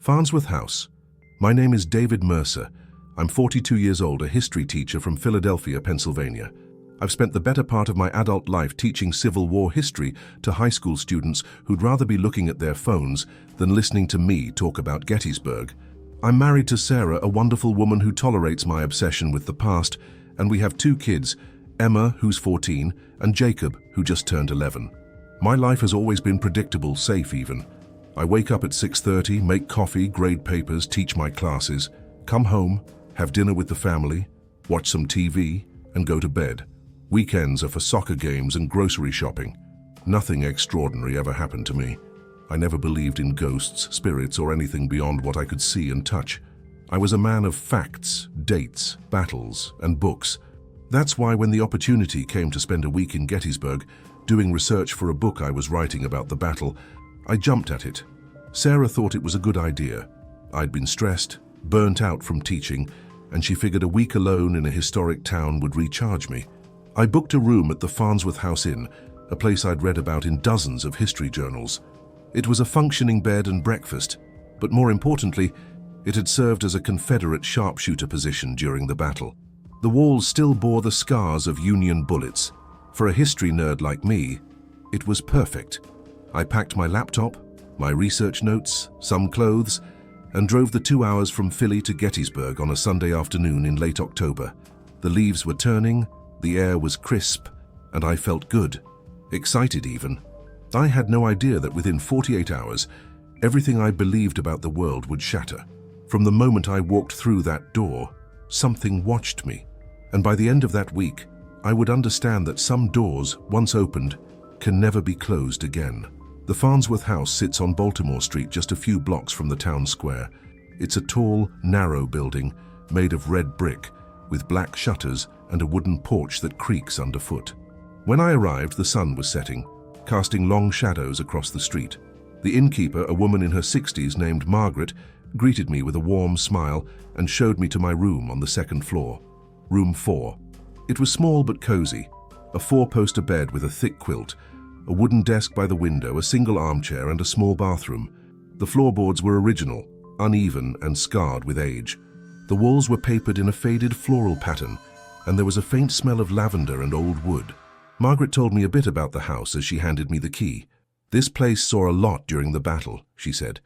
Farnsworth House. My name is David Mercer. I'm 42 years old, a history teacher from Philadelphia, Pennsylvania. I've spent the better part of my adult life teaching Civil War history to high school students who'd rather be looking at their phones than listening to me talk about Gettysburg. I'm married to Sarah, a wonderful woman who tolerates my obsession with the past, and we have 2 kids, Emma, who's 14, and Jacob, who just turned 11. My life has always been predictable, safe even. I wake up at 6:30, make coffee, grade papers, teach my classes, come home, have dinner with the family, watch some TV, and go to bed. Weekends are for soccer games and grocery shopping. Nothing extraordinary ever happened to me. I never believed in ghosts, spirits, or anything beyond what I could see and touch. I was a man of facts, dates, battles, and books. That's why when the opportunity came to spend a week in Gettysburg, doing research for a book I was writing about the battle, I jumped at it. Sarah thought it was a good idea. I'd been stressed, burnt out from teaching, and she figured a week alone in a historic town would recharge me. I booked a room at the Farnsworth House Inn, a place I'd read about in dozens of history journals. It was a functioning bed and breakfast, but more importantly, it had served as a Confederate sharpshooter position during the battle. The walls still bore the scars of Union bullets. For a history nerd like me, it was perfect. I packed my laptop, my research notes, some clothes, and drove the 2 hours from Philly to Gettysburg on a Sunday afternoon in late October. The leaves were turning, the air was crisp, and I felt good, excited even. I had no idea that within 48 hours, everything I believed about the world would shatter. From the moment I walked through that door, something watched me. And by the end of that week, I would understand that some doors, once opened, can never be closed again. The Farnsworth House sits on Baltimore Street, just a few blocks from the town square. It's a tall, narrow building made of red brick, with black shutters and a wooden porch that creaks underfoot. When I arrived, the sun was setting, casting long shadows across the street. The innkeeper, a woman in her 60s named Margaret, greeted me with a warm smile and showed me to my room on the 2nd floor, room 4. It was small but cozy, a 4-poster bed with a thick quilt, a wooden desk by the window, a single armchair, and a small bathroom. The floorboards were original, uneven and scarred with age. The walls were papered in a faded floral pattern, and there was a faint smell of lavender and old wood. Margaret told me a bit about the house as she handed me the key. "This place saw a lot during the battle," she said.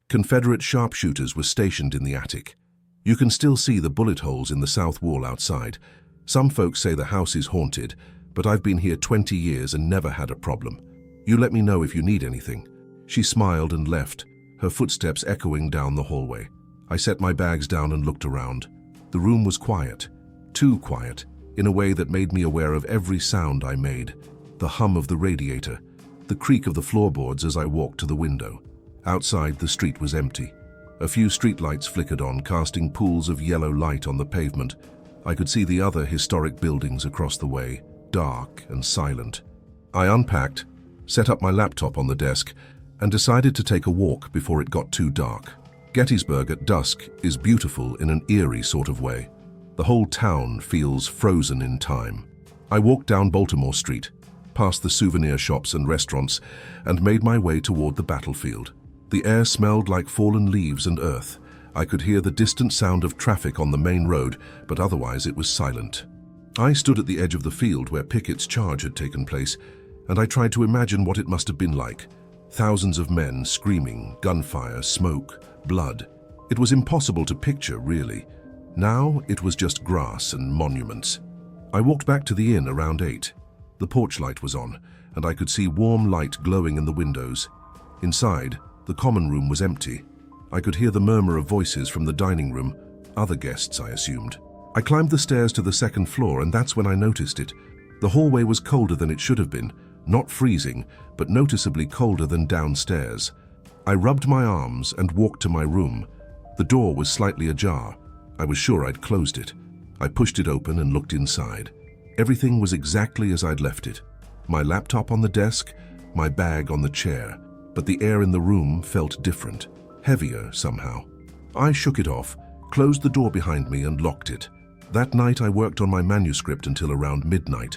"Confederate sharpshooters were stationed in the attic. You can still see the bullet holes in the south wall outside. Some folks say the house is haunted, but I've been here 20 years and never had a problem. You let me know if you need anything." She smiled and left, her footsteps echoing down the hallway. I set my bags down and looked around. The room was quiet, too quiet, in a way that made me aware of every sound I made. The hum of the radiator, the creak of the floorboards as I walked to the window. Outside, the street was empty. A few streetlights flickered on, casting pools of yellow light on the pavement. I could see the other historic buildings across the way, dark and silent. I unpacked, set up my laptop on the desk, and decided to take a walk before it got too dark. Gettysburg at dusk is beautiful in an eerie sort of way. The whole town feels frozen in time. I walked down Baltimore Street, past the souvenir shops and restaurants, and made my way toward the battlefield. The air smelled like fallen leaves and earth. I could hear the distant sound of traffic on the main road, but otherwise it was silent. I stood at the edge of the field where Pickett's charge had taken place, and I tried to imagine what it must have been like. Thousands of men screaming, gunfire, smoke, blood. It was impossible to picture, really. Now it was just grass and monuments. I walked back to the inn around 8. The porch light was on, and I could see warm light glowing in the windows. Inside, the common room was empty. I could hear the murmur of voices from the dining room, other guests, I assumed. I climbed the stairs to the 2nd floor, and that's when I noticed it. The hallway was colder than it should have been, not freezing, but noticeably colder than downstairs. I rubbed my arms and walked to my room. The door was slightly ajar. I was sure I'd closed it. I pushed it open and looked inside. Everything was exactly as I'd left it. My laptop on the desk, my bag on the chair, but the air in the room felt different, heavier somehow. I shook it off, closed the door behind me and locked it. That night I worked on my manuscript until around midnight.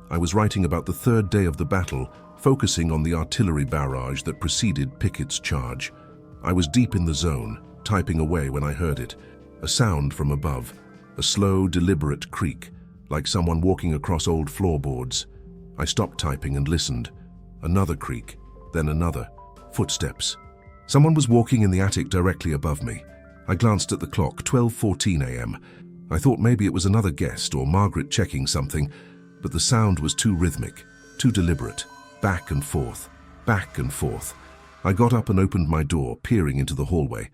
I was writing about the 3rd day of the battle, focusing on the artillery barrage that preceded Pickett's charge. I was deep in the zone, typing away when I heard it. A sound from above, a slow, deliberate creak, like someone walking across old floorboards. I stopped typing and listened. Another creak, then another. Footsteps. Someone was walking in the attic directly above me. I glanced at the clock, 12:14 a.m. I thought maybe it was another guest or Margaret checking something, but the sound was too rhythmic, too deliberate. Back and forth, back and forth. I got up and opened my door, peering into the hallway.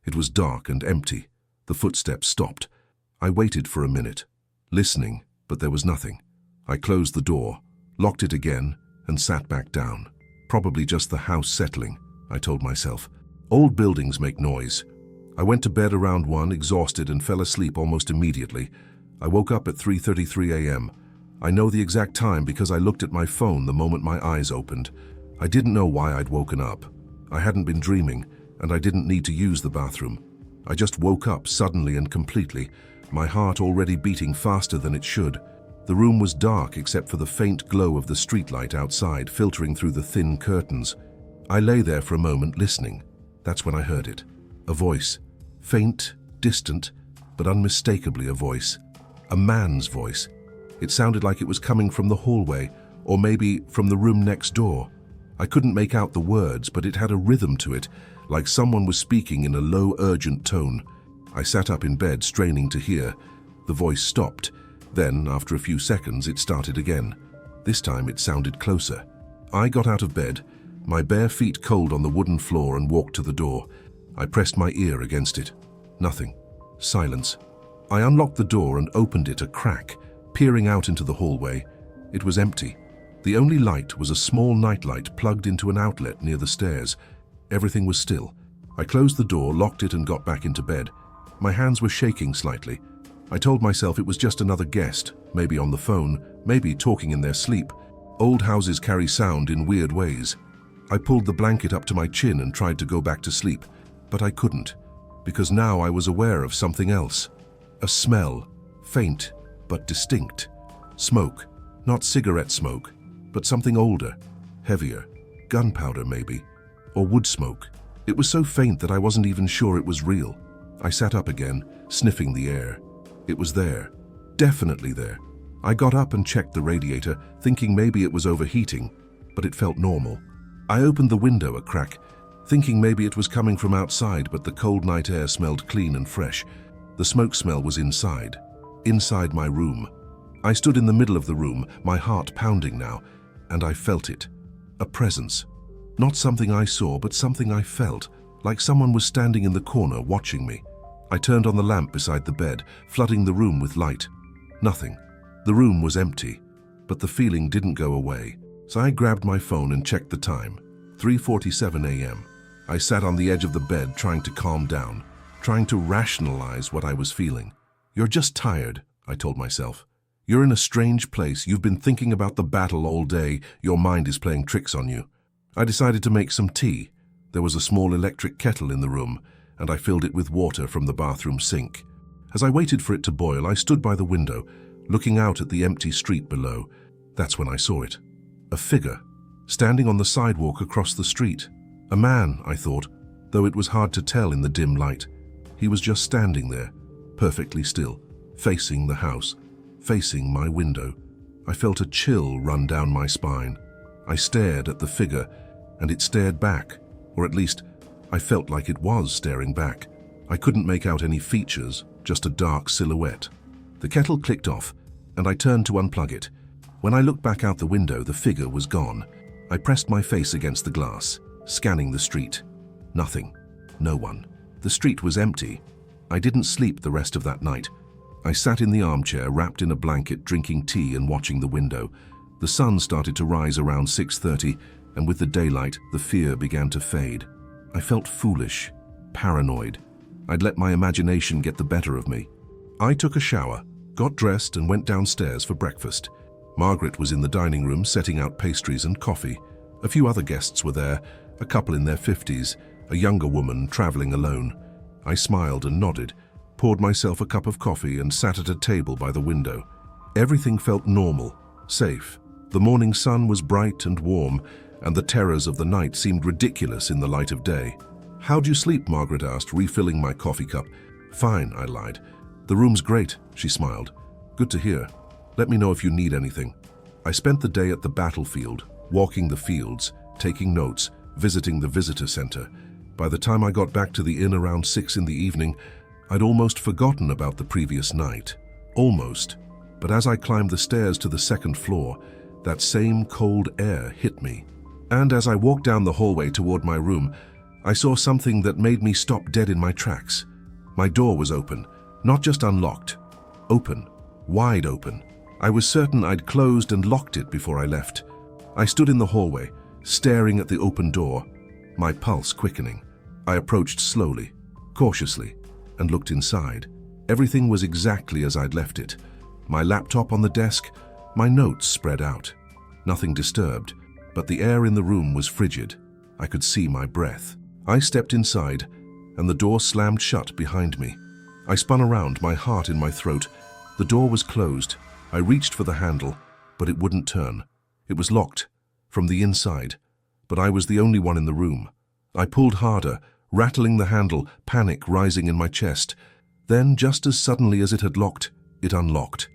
It was dark and empty. The footsteps stopped. I waited for a minute, listening, but there was nothing. I closed the door, locked it again, and sat back down. Probably just the house settling, I told myself. Old buildings make noise. I went to bed around 1, exhausted, and fell asleep almost immediately. I woke up at 3:33 a.m. I know the exact time because I looked at my phone the moment my eyes opened. I didn't know why I'd woken up. I hadn't been dreaming, and I didn't need to use the bathroom. I just woke up suddenly and completely, my heart already beating faster than it should. The room was dark except for the faint glow of the streetlight outside filtering through the thin curtains. I lay there for a moment listening. That's when I heard it. A voice. Faint, distant, but unmistakably a voice. A man's voice. It sounded like it was coming from the hallway, or maybe from the room next door. I couldn't make out the words, but it had a rhythm to it, like someone was speaking in a low, urgent tone. I sat up in bed, straining to hear. The voice stopped. Then, after a few seconds, it started again. This time it sounded closer. I got out of bed, my bare feet cold on the wooden floor, and walked to the door. I pressed my ear against it. Nothing. Silence. I unlocked the door and opened it a crack, peering out into the hallway. It was empty. The only light was a small nightlight plugged into an outlet near the stairs. Everything was still. I closed the door, locked it, and got back into bed. My hands were shaking slightly. I told myself it was just another guest, maybe on the phone, maybe talking in their sleep. Old houses carry sound in weird ways. I pulled the blanket up to my chin and tried to go back to sleep, but I couldn't, because now I was aware of something else. A smell, faint but distinct. Smoke, not cigarette smoke, but something older, heavier, gunpowder maybe, or wood smoke. It was so faint that I wasn't even sure it was real. I sat up again, sniffing the air. It was there, definitely there. I got up and checked the radiator, thinking maybe it was overheating, but it felt normal. I opened the window a crack, thinking maybe it was coming from outside, but the cold night air smelled clean and fresh. The smoke smell was inside my room. I stood in the middle of the room, my heart pounding now, and I felt it. A presence. Not something I saw, but something I felt, like someone was standing in the corner watching me. I turned on the lamp beside the bed, flooding the room with light. Nothing. The room was empty, but the feeling didn't go away. So I grabbed my phone and checked the time. 3:47 a.m. I sat on the edge of the bed trying to calm down, trying to rationalize what I was feeling. You're just tired, I told myself. You're in a strange place. You've been thinking about the battle all day. Your mind is playing tricks on you. I decided to make some tea. There was a small electric kettle in the room, and I filled it with water from the bathroom sink. As I waited for it to boil, I stood by the window, looking out at the empty street below. That's when I saw it. A figure, standing on the sidewalk across the street. A man, I thought, though it was hard to tell in the dim light. He was just standing there, perfectly still, facing the house, facing my window. I felt a chill run down my spine. I stared at the figure, and it stared back, or at least, I felt like it was staring back. I couldn't make out any features, just a dark silhouette. The kettle clicked off, and I turned to unplug it. When I looked back out the window, the figure was gone. I pressed my face against the glass, scanning the street. Nothing. No one. The street was empty. I didn't sleep the rest of that night. I sat in the armchair, wrapped in a blanket, drinking tea and watching the window. The sun started to rise around 6:30, and with the daylight, the fear began to fade. I felt foolish, paranoid. I'd let my imagination get the better of me. I took a shower, got dressed, and went downstairs for breakfast. Margaret was in the dining room setting out pastries and coffee. A few other guests were there, a couple in their 50s, a younger woman traveling alone. I smiled and nodded, poured myself a cup of coffee, and sat at a table by the window. Everything felt normal, safe. The morning sun was bright and warm, and the terrors of the night seemed ridiculous in the light of day. "How'd you sleep?" Margaret asked, refilling my coffee cup. "Fine," I lied. "The room's great," she smiled. "Good to hear. Let me know if you need anything." I spent the day at the battlefield, walking the fields, taking notes, visiting the visitor center. By the time I got back to the inn around 6 in the evening, I'd almost forgotten about the previous night. Almost. But as I climbed the stairs to the second floor, that same cold air hit me. And as I walked down the hallway toward my room, I saw something that made me stop dead in my tracks. My door was open, not just unlocked. Open. Wide open. I was certain I'd closed and locked it before I left. I stood in the hallway, staring at the open door, my pulse quickening. I approached slowly, cautiously, and looked inside. Everything was exactly as I'd left it. My laptop on the desk, my notes spread out. Nothing disturbed, but the air in the room was frigid. I could see my breath. I stepped inside, and the door slammed shut behind me. I spun around, my heart in my throat. The door was closed. I reached for the handle, but it wouldn't turn. It was locked, from the inside, but I was the only one in the room. I pulled harder, rattling the handle, panic rising in my chest. Then, just as suddenly as it had locked, it unlocked.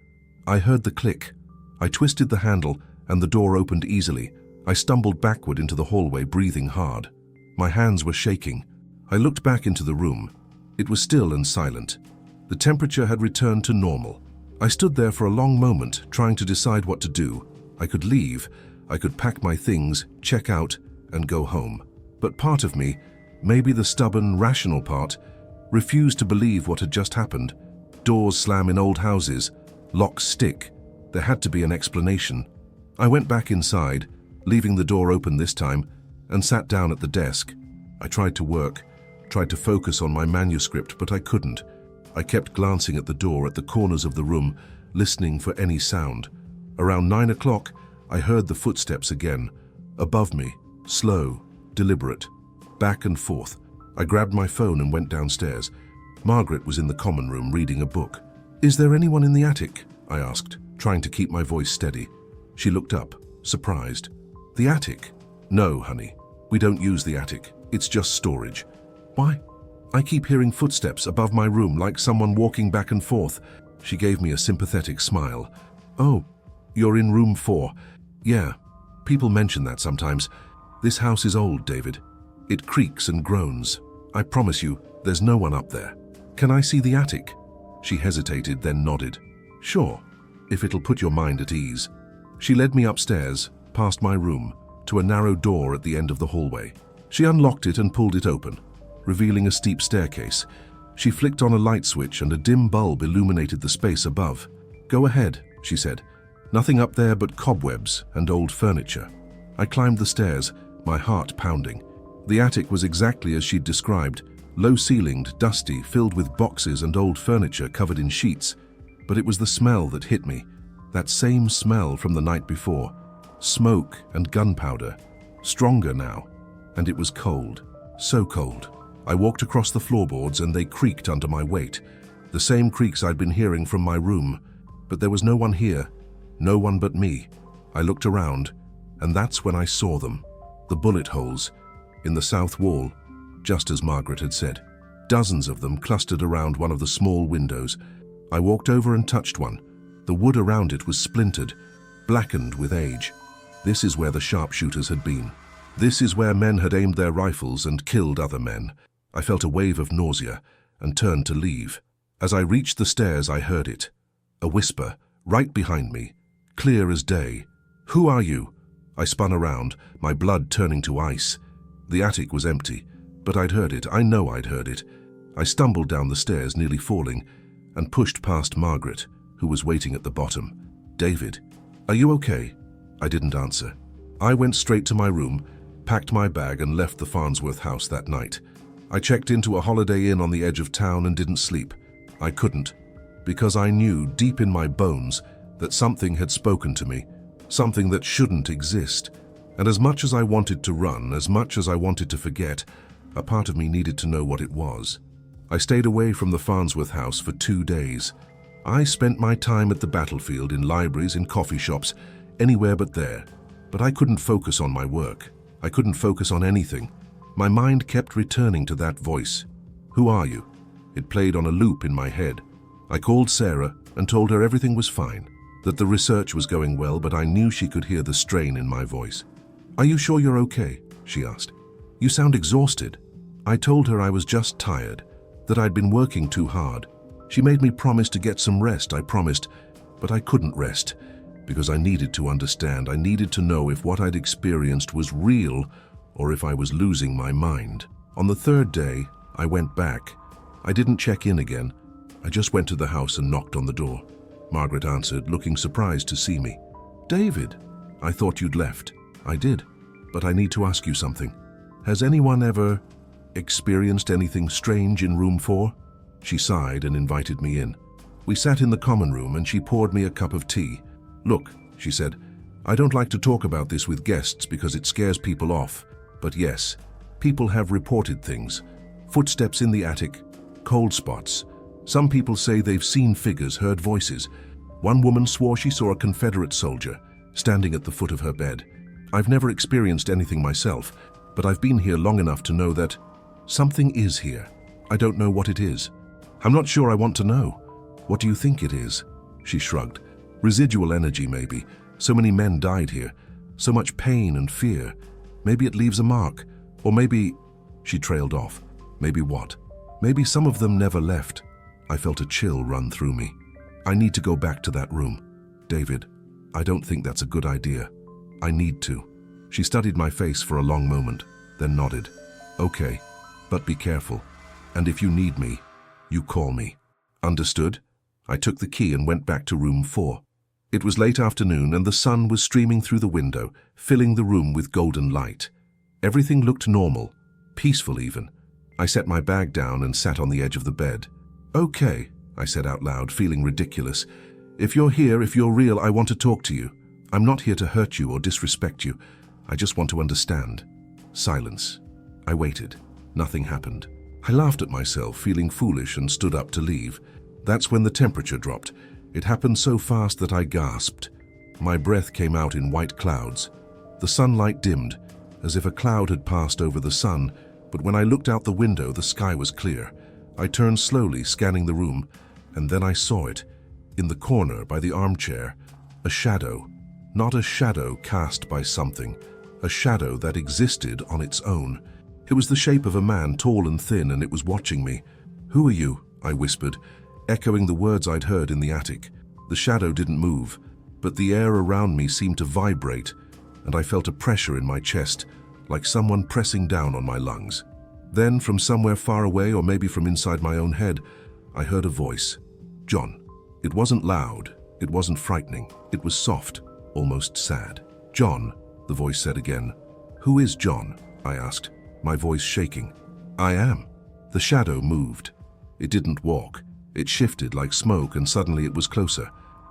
I heard the click. I twisted the handle, and the door opened easily. I stumbled backward into the hallway, breathing hard. My hands were shaking. I looked back into the room. It was still and silent. The temperature had returned to normal. I stood there for a long moment, trying to decide what to do. I could leave. I could pack my things, check out, and go home. But part of me, maybe the stubborn, rational part, refused to believe what had just happened. Doors slam in old houses. Locks stick. There had to be an explanation. I went back inside, leaving the door open this time, and sat down at the desk. I tried to work, tried to focus on my manuscript, but I couldn't. I kept glancing at the door at the corners of the room, listening for any sound. Around 9 o'clock, I heard the footsteps again. Above me, slow, deliberate, back and forth. I grabbed my phone and went downstairs. Margaret was in the common room reading a book. "Is there anyone in the attic?" I asked, trying to keep my voice steady. She looked up, surprised. "The attic?" "No, honey. We don't use the attic. It's just storage." "Why?" "I keep hearing footsteps above my room, like someone walking back and forth." She gave me a sympathetic smile. "Oh, you're in room 4. Yeah, people mention that sometimes. This house is old, David. It creaks and groans. I promise you, there's no one up there." "Can I see the attic?" She hesitated, then nodded. "Sure, if it'll put your mind at ease." She led me upstairs, past my room, to a narrow door at the end of the hallway. She unlocked it and pulled it open, revealing a steep staircase. She flicked on a light switch and a dim bulb illuminated the space above. "Go ahead," she said. "Nothing up there but cobwebs and old furniture." I climbed the stairs, my heart pounding. The attic was exactly as she'd described, low-ceilinged, dusty, filled with boxes and old furniture covered in sheets. But it was the smell that hit me, that same smell from the night before. Smoke and gunpowder, stronger now, and it was cold, so cold. I walked across the floorboards and they creaked under my weight, the same creaks I'd been hearing from my room. But there was no one here, no one but me. I looked around, and that's when I saw them, the bullet holes in the south wall, just as Margaret had said. Dozens of them clustered around one of the small windows. I walked over and touched one. The wood around it was splintered, blackened with age. This is where the sharpshooters had been. This is where men had aimed their rifles and killed other men. I felt a wave of nausea and turned to leave. As I reached the stairs, I heard it. A whisper, right behind me, clear as day. "Who are you?" I spun around, my blood turning to ice. The attic was empty, but I'd heard it. I know I'd heard it. I stumbled down the stairs, nearly falling, and pushed past Margaret, who was waiting at the bottom. "David, are you okay?" I didn't answer. I went straight to my room, packed my bag, and left the Farnsworth house that night. I checked into a Holiday Inn on the edge of town and didn't sleep. I couldn't, because I knew deep in my bones that something had spoken to me, something that shouldn't exist. And as much as I wanted to run, as much as I wanted to forget, a part of me needed to know what it was. I stayed away from the Farnsworth house for 2 days. I spent my time at the battlefield, in libraries, in coffee shops, anywhere but there. But I couldn't focus on my work. I couldn't focus on anything. My mind kept returning to that voice. "Who are you?" It played on a loop in my head. I called Sarah and told her everything was fine, that the research was going well, but I knew she could hear the strain in my voice. "Are you sure you're okay?" she asked. "You sound exhausted." I told her I was just tired, that I'd been working too hard. She made me promise to get some rest, I promised, but I couldn't rest, because I needed to understand. I needed to know if what I'd experienced was real or if I was losing my mind. On the third day, I went back. I didn't check in again. I just went to the house and knocked on the door. Margaret answered, looking surprised to see me. "David, I thought you'd left." "I did, but I need to ask you something. Has anyone ever experienced anything strange in room 4? She sighed and invited me in. We sat in the common room and she poured me a cup of tea. "Look," she said, "I don't like to talk about this with guests because it scares people off. But yes, people have reported things. Footsteps in the attic, cold spots. Some people say they've seen figures, heard voices. One woman swore she saw a Confederate soldier standing at the foot of her bed. I've never experienced anything myself, but I've been here long enough to know that something is here. I don't know what it is. I'm not sure I want to know." "What do you think it is?" She shrugged. "Residual energy, maybe. So many men died here. So much pain and fear. Maybe it leaves a mark. Or maybe..." She trailed off. "Maybe what?" "Maybe some of them never left." I felt a chill run through me. "I need to go back to that room. David, I don't think that's a good idea. I need to." She studied my face for a long moment, then nodded. "Okay, but be careful. And if you need me, you call me." "Understood?" I took the key and went back to room 4. It was late afternoon and the sun was streaming through the window, filling the room with golden light. Everything looked normal, peaceful even. I set my bag down and sat on the edge of the bed. "Okay," I said out loud, feeling ridiculous. "If you're here, if you're real, I want to talk to you. I'm not here to hurt you or disrespect you. I just want to understand." Silence. I waited. Nothing happened. I laughed at myself, feeling foolish, and stood up to leave. That's when the temperature dropped. It happened so fast that I gasped. My breath came out in white clouds. The sunlight dimmed, as if a cloud had passed over the sun, but when I looked out the window, the sky was clear. I turned slowly, scanning the room, and then I saw it. In the corner, by the armchair, a shadow. Not a shadow cast by something. A shadow that existed on its own. It was the shape of a man, tall and thin, and it was watching me. "Who are you?" I whispered, echoing the words I'd heard in the attic. The shadow didn't move, but the air around me seemed to vibrate, and I felt a pressure in my chest, like someone pressing down on my lungs. Then, from somewhere far away, or maybe from inside my own head, I heard a voice. "John." It wasn't loud, it wasn't frightening, it was soft, almost sad. "John," the voice said again. "Who is John?" I asked, my voice shaking. "I am." The shadow moved. It didn't walk. It shifted like smoke, and suddenly it was closer.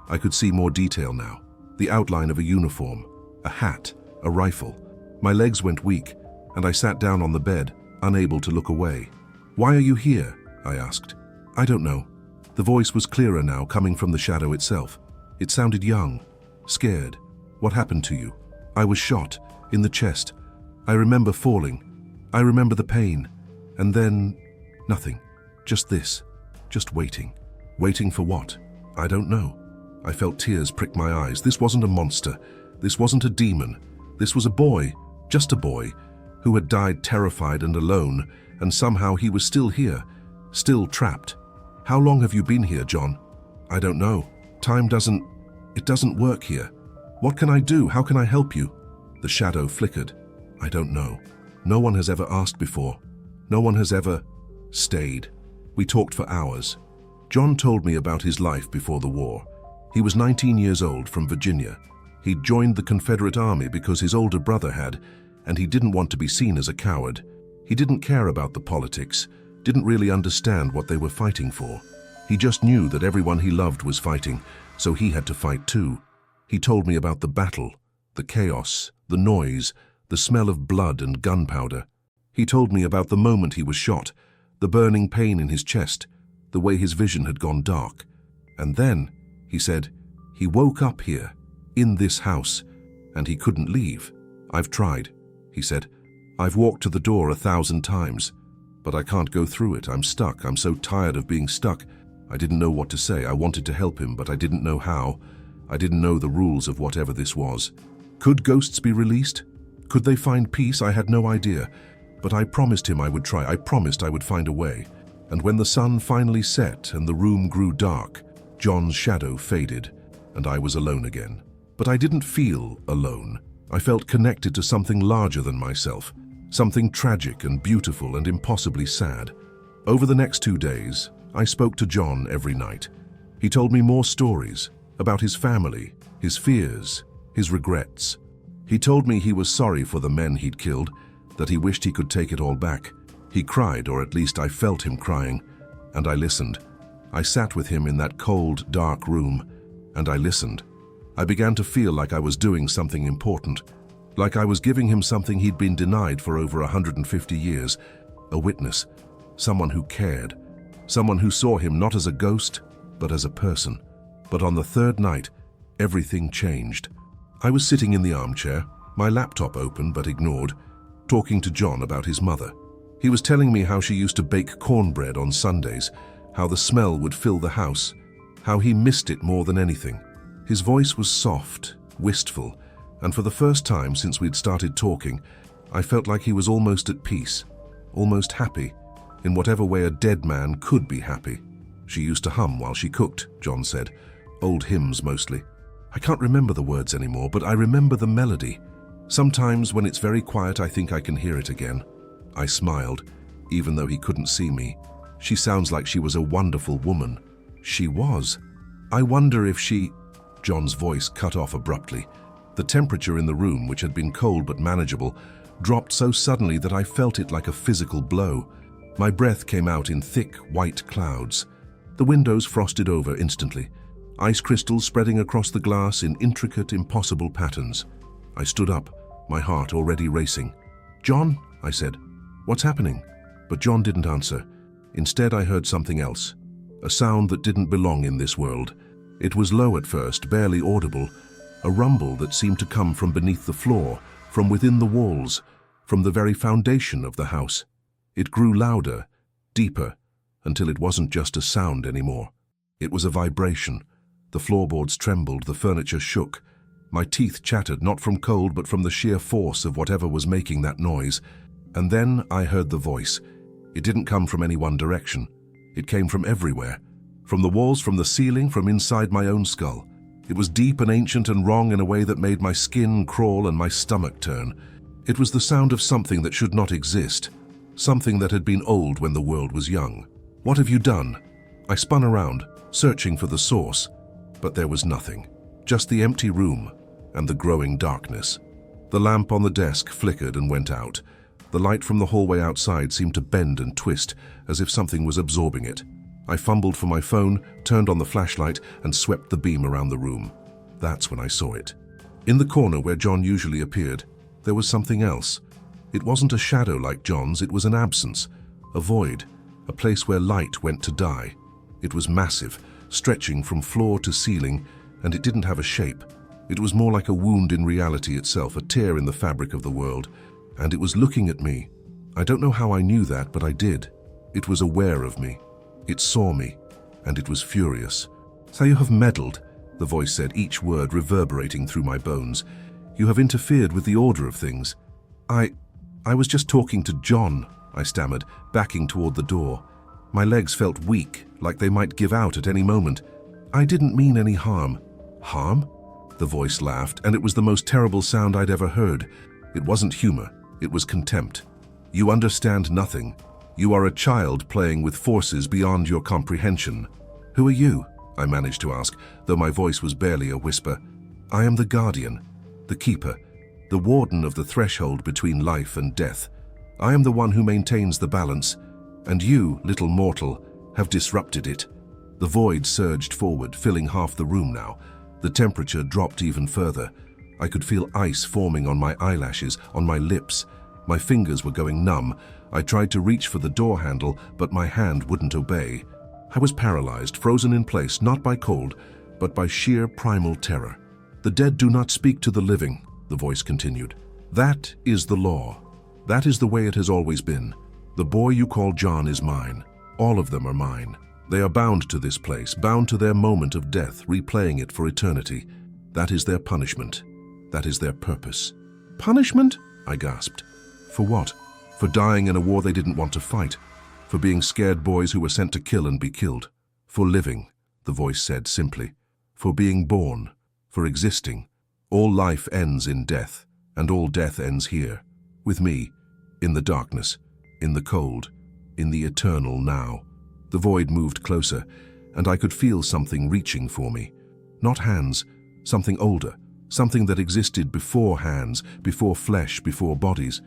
I could see more detail now. The outline of a uniform, a hat, a rifle. My legs went weak, and I sat down on the bed, unable to look away. "Why are you here?" I asked. "I don't know." The voice was clearer now, coming from the shadow itself. It sounded young, scared. "What happened to you?" "I was shot, in the chest. I remember falling. I remember the pain. And then, nothing. Just this. Just waiting." "Waiting for what?" "I don't know." I felt tears prick my eyes. This wasn't a monster. This wasn't a demon. This was a boy, just a boy, who had died terrified and alone, and somehow he was still here, still trapped. "How long have you been here, John?" "I don't know. Time it doesn't work here. What can I do? How can I help you?" The shadow flickered. "I don't know. No one has ever asked before. No one has ever stayed." We talked for hours. John told me about his life before the war. He was 19 years old, from Virginia. He'd joined the Confederate Army because his older brother had, and he didn't want to be seen as a coward. He didn't care about the politics, didn't really understand what they were fighting for. He just knew that everyone he loved was fighting, so he had to fight too. He told me about the battle, the chaos, the noise, the smell of blood and gunpowder. He told me about the moment he was shot, the burning pain in his chest, the way his vision had gone dark. And then, he said, he woke up here, in this house, and he couldn't leave. "I've tried," he said. I've walked to the door 1,000 times, but I can't go through it. I'm stuck. I'm so tired of being stuck. I didn't know what to say. I wanted to help him, but I didn't know how. I didn't know the rules of whatever this was. Could ghosts be released? Could they find peace? I had no idea. But I promised him I would try. I promised I would find a way. And when the sun finally set and the room grew dark, John's shadow faded, and I was alone again. But I didn't feel alone. I felt connected to something larger than myself, something tragic and beautiful and impossibly sad. Over the next 2 days, I spoke to John every night. He told me more stories about his family, his fears, his regrets. He told me he was sorry for the men he'd killed, that he wished he could take it all back. He cried, or at least I felt him crying, and I listened. I sat with him in that cold, dark room, and I listened. I began to feel like I was doing something important, like I was giving him something he'd been denied for over 150 years, a witness, someone who cared, someone who saw him not as a ghost, but as a person. But on the third night, everything changed. I was sitting in the armchair, my laptop open but ignored, talking to John about his mother. He was telling me how she used to bake cornbread on Sundays, how the smell would fill the house, how he missed it more than anything. His voice was soft, wistful, and for the first time since we'd started talking, I felt like he was almost at peace, almost happy, in whatever way a dead man could be happy. She used to hum while she cooked, John said, old hymns mostly. I can't remember the words anymore, but I remember the melody. Sometimes when it's very quiet, I think I can hear it again. I smiled, even though he couldn't see me. She sounds like she was a wonderful woman. She was. I wonder if she... John's voice cut off abruptly. The temperature in the room, which had been cold but manageable, dropped so suddenly that I felt it like a physical blow. My breath came out in thick, white clouds. The windows frosted over instantly, ice crystals spreading across the glass in intricate, impossible patterns. I stood up, my heart already racing. "John," I said, "what's happening?" But John didn't answer. Instead, I heard something else, a sound that didn't belong in this world. It was low at first, barely audible, a rumble that seemed to come from beneath the floor, from within the walls, from the very foundation of the house. It grew louder, deeper, until it wasn't just a sound anymore. It was a vibration. The floorboards trembled, the furniture shook. My teeth chattered, not from cold, but from the sheer force of whatever was making that noise. And then I heard the voice. It didn't come from any one direction. It came from everywhere. From the walls, from the ceiling, from inside my own skull. It was deep and ancient and wrong in a way that made my skin crawl and my stomach turn. It was the sound of something that should not exist, something that had been old when the world was young. "What have you done?" I spun around, searching for the source, but there was nothing. Just the empty room and the growing darkness. The lamp on the desk flickered and went out. The light from the hallway outside seemed to bend and twist, as if something was absorbing it. I fumbled for my phone, turned on the flashlight, and swept the beam around the room. That's when I saw it. In the corner where John usually appeared, there was something else. It wasn't a shadow like John's, it was an absence, a void, a place where light went to die. It was massive, stretching from floor to ceiling, and it didn't have a shape. It was more like a wound in reality itself, a tear in the fabric of the world, and it was looking at me. I don't know how I knew that, but I did. It was aware of me. It saw me, and it was furious. "So you have meddled," the voice said, each word reverberating through my bones. "You have interfered with the order of things." I was just talking to John," I stammered, backing toward the door. My legs felt weak, like they might give out at any moment. "I didn't mean any harm." "Harm?" The voice laughed, and it was the most terrible sound I'd ever heard. It wasn't humor, it was contempt. "You understand nothing. You are a child playing with forces beyond your comprehension." "Who are you?" I managed to ask, though my voice was barely a whisper. "I am the guardian, the keeper, the warden of the threshold between life and death. I am the one who maintains the balance, and you, little mortal, have disrupted it." The void surged forward, filling half the room now. The temperature dropped even further. I could feel ice forming on my eyelashes, on my lips. My fingers were going numb. I tried to reach for the door handle, but my hand wouldn't obey. I was paralyzed, frozen in place, not by cold, but by sheer primal terror. "The dead do not speak to the living," the voice continued. "That is the law. That is the way it has always been. The boy you call John is mine. All of them are mine. They are bound to this place, bound to their moment of death, replaying it for eternity. That is their punishment. That is their purpose. Punishment? I gasped. For what? For dying in a war they didn't want to fight. For being scared boys who were sent to kill and be killed. For living, the voice said simply. For being born. For existing. All life ends in death, and all death ends here. With me, in the darkness, in the cold, in the eternal now. The void moved closer, and I could feel something reaching for me. Not hands, something older, something that existed before hands, before flesh, before bodies.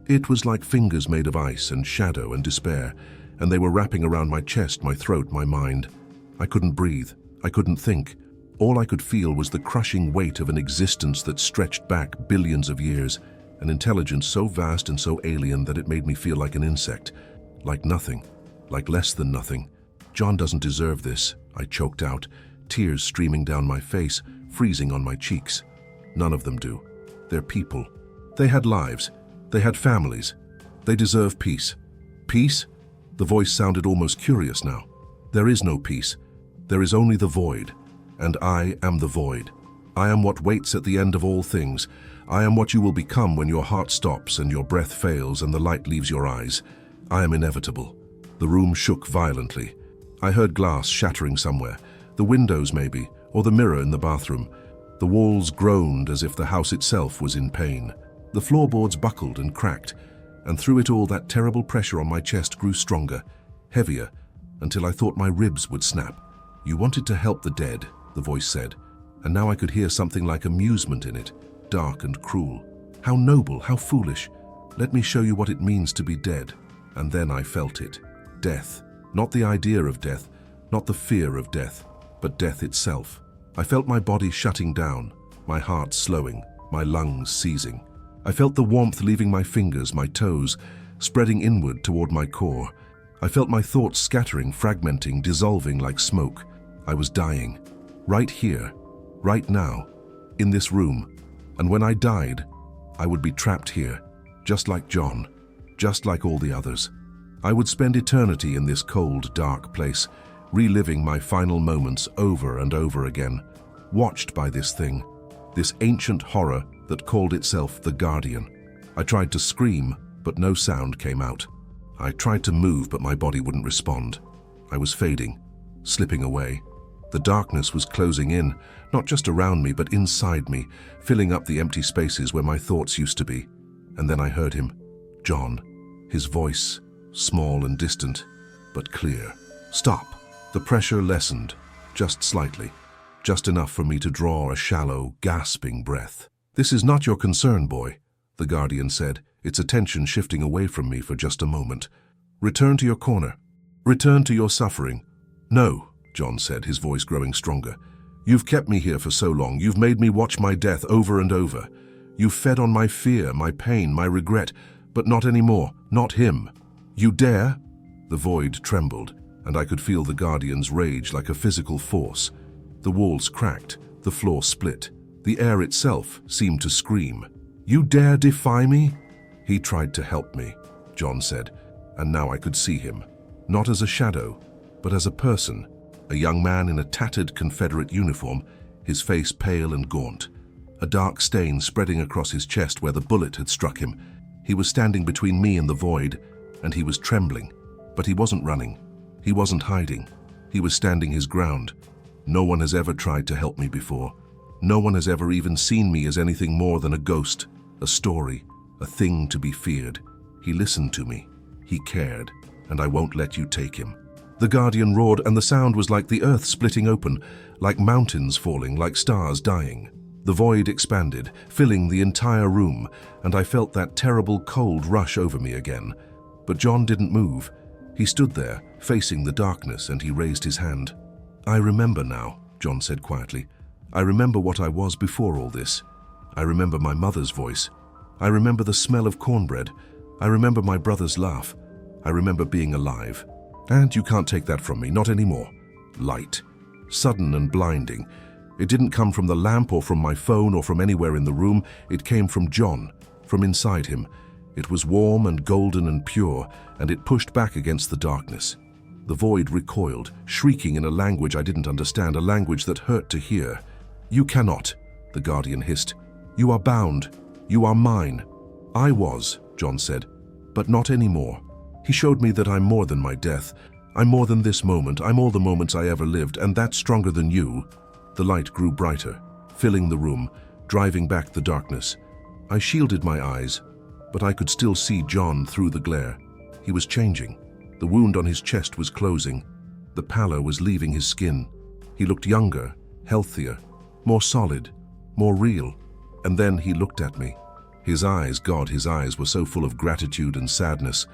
It was like fingers made of ice and shadow and despair, and they were wrapping around my chest, my throat, my mind. I couldn't breathe. I couldn't think. All I could feel was the crushing weight of an existence that stretched back billions of years, an intelligence so vast and so alien that it made me feel like an insect, like nothing, like less than nothing. John doesn't deserve this, I choked out, tears streaming down my face, freezing on my cheeks. None of them do. They're people. They had lives. They had families. They deserve peace. Peace? The voice sounded almost curious now. There is no peace. There is only the void. And I am the void. I am what waits at the end of all things. I am what you will become when your heart stops and your breath fails and the light leaves your eyes. I am inevitable. The room shook violently. I heard glass shattering somewhere. The windows maybe, or the mirror in the bathroom. The walls groaned as if the house itself was in pain. The floorboards buckled and cracked, and through it all that terrible pressure on my chest grew stronger, heavier, until I thought my ribs would snap. You wanted to help the dead, the voice said, and now I could hear something like amusement in it, dark and cruel. How noble, how foolish. Let me show you what it means to be dead. And then I felt it. Death. Not the idea of death, not the fear of death, but death itself. I felt my body shutting down, my heart slowing, my lungs seizing. I felt the warmth leaving my fingers, my toes, spreading inward toward my core. I felt my thoughts scattering, fragmenting, dissolving like smoke. I was dying. Right here, right now, in this room. And when I died, I would be trapped here, just like John, just like all the others. I would spend eternity in this cold, dark place, reliving my final moments over and over again, watched by this thing, this ancient horror that called itself the Guardian. I tried to scream, but no sound came out. I tried to move, but my body wouldn't respond. I was fading, slipping away. The darkness was closing in, not just around me, but inside me, filling up the empty spaces where my thoughts used to be. And then I heard him, John, his voice, small and distant, but clear. Stop. The pressure lessened, just slightly, just enough for me to draw a shallow, gasping breath. This is not your concern, boy, the Guardian said, its attention shifting away from me for just a moment. Return to your corner. Return to your suffering. No, John said, his voice growing stronger. You've kept me here for so long. You've made me watch my death over and over. You've fed on my fear, my pain, my regret, but not anymore, not him. You dare? The void trembled, and I could feel the Guardian's rage like a physical force. The walls cracked, the floor split. The air itself seemed to scream. You dare defy me? He tried to help me, John said, and now I could see him, not as a shadow, but as a person, a young man in a tattered Confederate uniform, his face pale and gaunt, a dark stain spreading across his chest where the bullet had struck him. He was standing between me and the void, and he was trembling, but he wasn't running. He wasn't hiding. He was standing his ground. No one has ever tried to help me before. No one has ever even seen me as anything more than a ghost, a story, a thing to be feared. He listened to me. He cared, and I won't let you take him. The Guardian roared, and the sound was like the earth splitting open, like mountains falling, like stars dying. The void expanded, filling the entire room, and I felt that terrible cold rush over me again. But John didn't move. He stood there, facing the darkness, and he raised his hand. I remember now, John said quietly. I remember what I was before all this. I remember my mother's voice. I remember the smell of cornbread. I remember my brother's laugh. I remember being alive. And you can't take that from me, not anymore. Light. Sudden and blinding. It didn't come from the lamp or from my phone or from anywhere in the room. It came from John, from inside him. It was warm and golden and pure, and it pushed back against the darkness. The void recoiled, shrieking in a language I didn't understand, a language that hurt to hear. "You cannot," the guardian hissed. "You are bound. You are mine." "I was," John said, "but not anymore." He showed me that I'm more than my death. I'm more than this moment. I'm all the moments I ever lived, and that's stronger than you. The light grew brighter, filling the room, driving back the darkness. I shielded my eyes, but I could still see John through the glare. He was changing. The wound on his chest was closing. The pallor was leaving his skin. He looked younger, healthier, more solid, more real. And then he looked at me. His eyes, God, his eyes were so full of gratitude and sadness,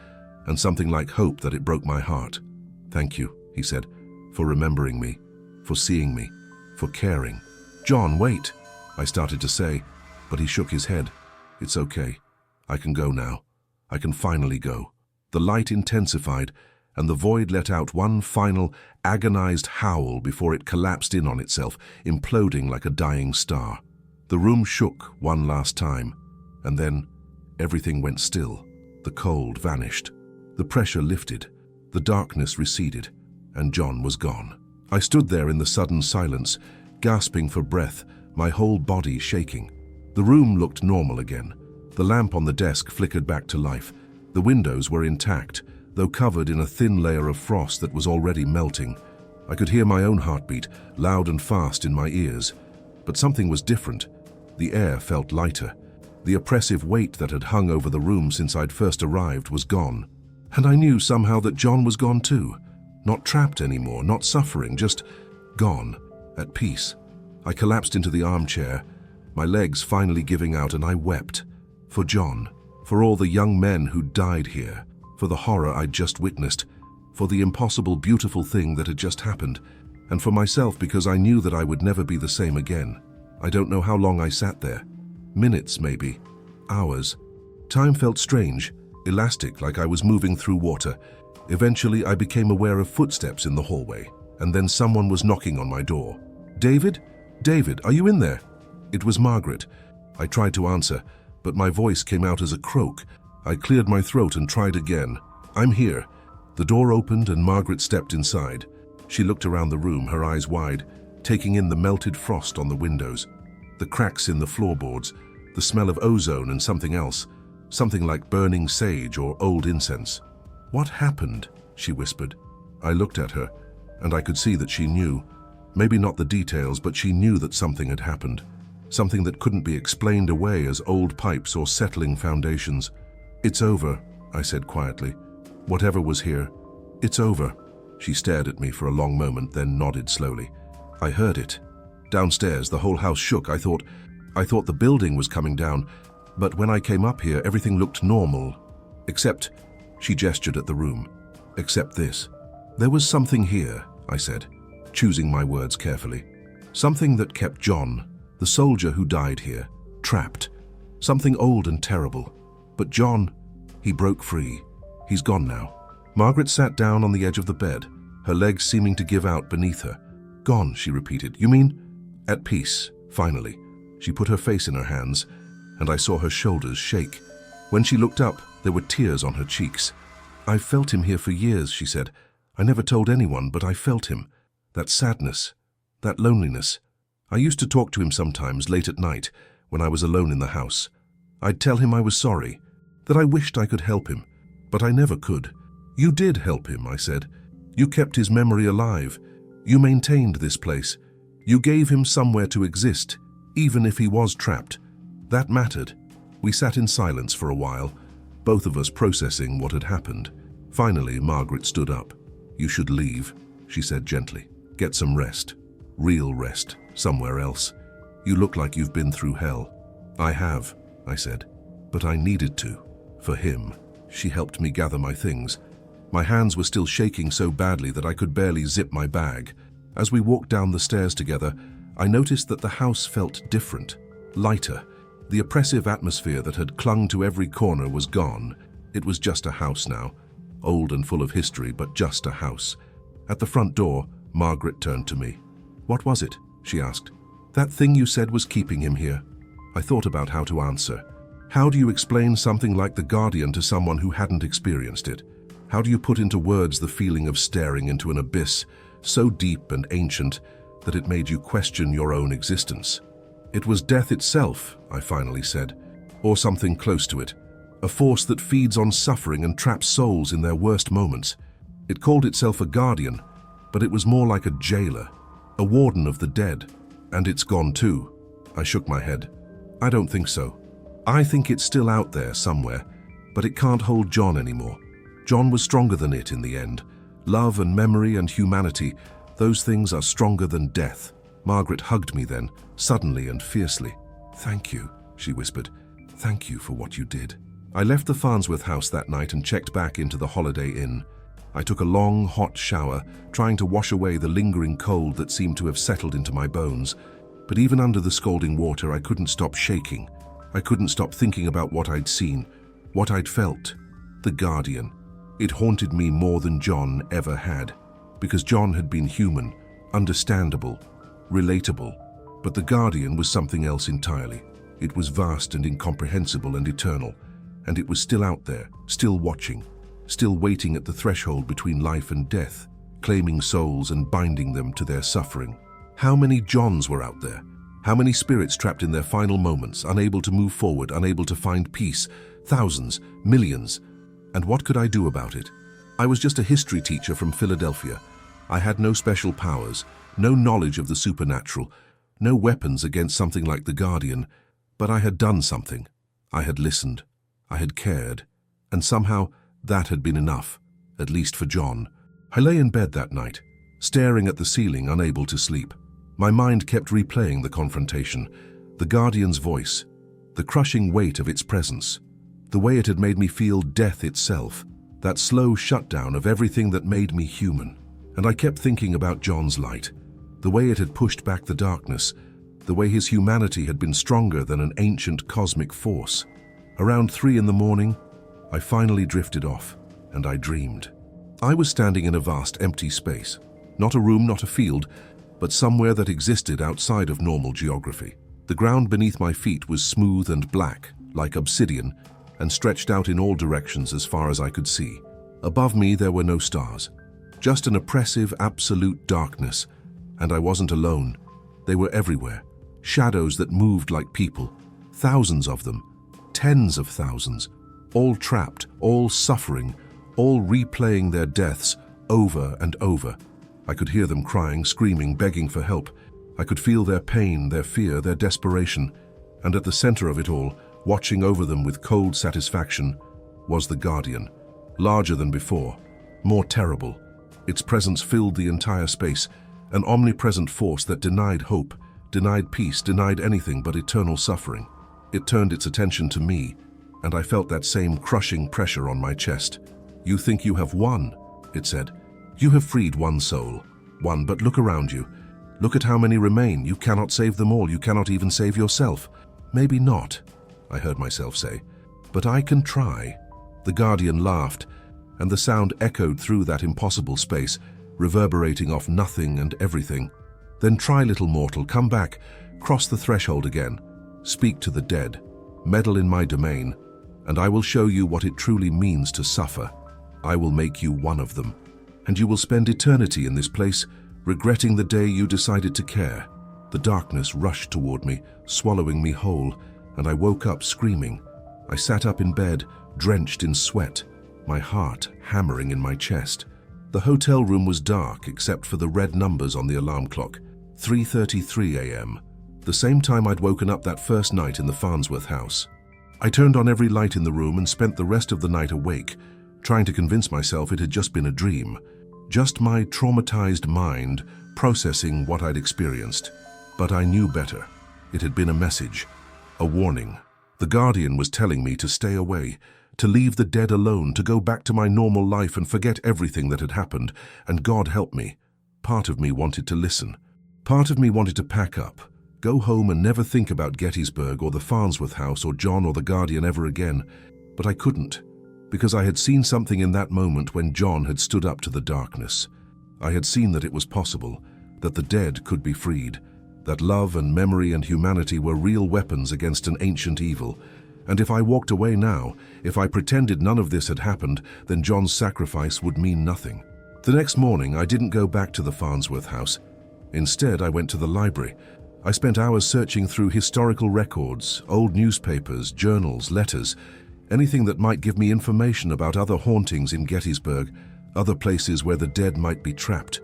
and something like hope that it broke my heart. "Thank you," he said, "for remembering me, for seeing me, for caring." "John, wait," I started to say, but he shook his head. "It's okay. I can go now. I can finally go." The light intensified, and the void let out one final, agonized howl before it collapsed in on itself, imploding like a dying star. The room shook one last time, and then everything went still. The cold vanished. The pressure lifted. The darkness receded, and John was gone. I stood there in the sudden silence, gasping for breath, my whole body shaking. The room looked normal again. The lamp on the desk flickered back to life. The windows were intact, though covered in a thin layer of frost that was already melting. I could hear my own heartbeat, loud and fast in my ears. But something was different. The air felt lighter. The oppressive weight that had hung over the room since I'd first arrived was gone. And I knew somehow that John was gone too. Not trapped anymore, not suffering, just gone, at peace. I collapsed into the armchair, my legs finally giving out, and I wept. For John, for all the young men who died here, for the horror I'd just witnessed, for the impossible beautiful thing that had just happened, and for myself because I knew that I would never be the same again. I don't know how long I sat there. Minutes maybe, hours. Time felt strange, elastic, like I was moving through water. Eventually I became aware of footsteps in the hallway, and then someone was knocking on my door. "David? David, are you in there?" It was Margaret. I tried to answer, but my voice came out as a croak. I cleared my throat and tried again. "I'm here." The door opened and Margaret stepped inside. She looked around the room, her eyes wide, taking in the melted frost on the windows, the cracks in the floorboards, the smell of ozone and something else, something like burning sage or old incense. "What happened?" she whispered. I looked at her, and I could see that she knew. Maybe not the details, but she knew that something had happened. Something that couldn't be explained away as old pipes or settling foundations. "It's over," I said quietly. "Whatever was here, it's over." She stared at me for a long moment, then nodded slowly. "I heard it. Downstairs, the whole house shook. I thought the building was coming down, but when I came up here, everything looked normal. Except," she gestured at the room, "except this. There was something here," I said, choosing my words carefully. "Something that kept John, the soldier who died here, trapped. Something old and terrible. But John, he broke free. He's gone now." Margaret sat down on the edge of the bed, her legs seeming to give out beneath her. "Gone," she repeated. "You mean?" "At peace, finally." She put her face in her hands, and I saw her shoulders shake. When she looked up, there were tears on her cheeks. "I've felt him here for years," she said. "I never told anyone, but I felt him. That sadness, that loneliness. I used to talk to him sometimes late at night when I was alone in the house. I'd tell him I was sorry, that I wished I could help him, but I never could." "You did help him," I said. "You kept his memory alive. You maintained this place. You gave him somewhere to exist, even if he was trapped. That mattered." We sat in silence for a while, both of us processing what had happened. Finally, Margaret stood up. "You should leave," she said gently. "Get some rest. Real rest, somewhere else. You look like you've been through hell." "I have," I said, "but I needed to. For him." She helped me gather my things. My hands were still shaking so badly that I could barely zip my bag. As we walked down the stairs together, I noticed that the house felt different, lighter. The oppressive atmosphere that had clung to every corner was gone. It was just a house now, old and full of history, but just a house. At the front door, Margaret turned to me. "What was it?" she asked. "That thing you said was keeping him here." I thought about how to answer. How do you explain something like the Guardian to someone who hadn't experienced it? How do you put into words the feeling of staring into an abyss so deep and ancient that it made you question your own existence? It was death itself, I finally said, or something close to it, a force that feeds on suffering and traps souls in their worst moments. It called itself a guardian, but it was more like a jailer, a warden of the dead. And it's gone too. I shook my head. I don't think so. I think it's still out there somewhere, but it can't hold John anymore. John was stronger than it in the end. Love and memory and humanity, those things are stronger than death. Margaret hugged me then, suddenly and fiercely. "Thank you," she whispered. "Thank you for what you did." I left the Farnsworth house that night and checked back into the Holiday Inn. I took a long, hot shower, trying to wash away the lingering cold that seemed to have settled into my bones. But even under the scalding water, I couldn't stop shaking. I couldn't stop thinking about what I'd seen, what I'd felt. The Guardian. It haunted me more than John ever had, because John had been human, understandable, relatable. But the Guardian was something else entirely. It was vast and incomprehensible and eternal, and it was still out there, still watching, still waiting at the threshold between life and death, claiming souls and binding them to their suffering. How many Johns were out there? How many spirits trapped in their final moments, unable to move forward, unable to find peace? Thousands, millions. And what could I do about it? I was just a history teacher from Philadelphia. I had no special powers, no knowledge of the supernatural, no weapons against something like the Guardian, but I had done something. I had listened. I had cared. And somehow that had been enough, at least for John. I lay in bed that night, staring at the ceiling, unable to sleep. My mind kept replaying the confrontation, the Guardian's voice, the crushing weight of its presence, the way it had made me feel death itself, that slow shutdown of everything that made me human. And I kept thinking about John's light, the way it had pushed back the darkness, the way his humanity had been stronger than an ancient cosmic force. Around 3 in the morning, I finally drifted off, and I dreamed. I was standing in a vast empty space, not a room, not a field, but somewhere that existed outside of normal geography. The ground beneath my feet was smooth and black, like obsidian, and stretched out in all directions as far as I could see. Above me there were no stars, just an oppressive, absolute darkness, and I wasn't alone. They were everywhere, shadows that moved like people, thousands of them, tens of thousands, all trapped, all suffering, all replaying their deaths over and over. I could hear them crying, screaming, begging for help. I could feel their pain, their fear, their desperation. And at the center of it all, watching over them with cold satisfaction, was the Guardian. Larger than before, more terrible. Its presence filled the entire space, an omnipresent force that denied hope, denied peace, denied anything but eternal suffering. It turned its attention to me, and I felt that same crushing pressure on my chest. "You think you have won," it said. "You have freed one soul. One, but look around you. Look at how many remain. You cannot save them all. You cannot even save yourself." "Maybe not," I heard myself say, "but I can try." The Guardian laughed, and the sound echoed through that impossible space, reverberating off nothing and everything. "Then try, little mortal. Come back. Cross the threshold again. Speak to the dead. Meddle in my domain, and I will show you what it truly means to suffer. I will make you one of them. And you will spend eternity in this place, regretting the day you decided to care." The darkness rushed toward me, swallowing me whole, and I woke up screaming. I sat up in bed, drenched in sweat, my heart hammering in my chest. The hotel room was dark except for the red numbers on the alarm clock, 3:33 a.m., the same time I'd woken up that first night in the Farnsworth house. I turned on every light in the room and spent the rest of the night awake, trying to convince myself it had just been a dream. Just my traumatized mind processing what I'd experienced. But I knew better. It had been a message, a warning. The Guardian was telling me to stay away, to leave the dead alone, to go back to my normal life and forget everything that had happened, and God help me. Part of me wanted to listen. Part of me wanted to pack up, go home and never think about Gettysburg or the Farnsworth house or John or the Guardian ever again. But I couldn't, because I had seen something in that moment when John had stood up to the darkness. I had seen that it was possible, that the dead could be freed, that love and memory and humanity were real weapons against an ancient evil, And if I walked away now, if I pretended none of this had happened, then John's sacrifice would mean nothing. The next morning, I didn't go back to the Farnsworth house. Instead, I went to the library. I spent hours searching through historical records, old newspapers, journals, letters, anything that might give me information about other hauntings in Gettysburg, other places where the dead might be trapped.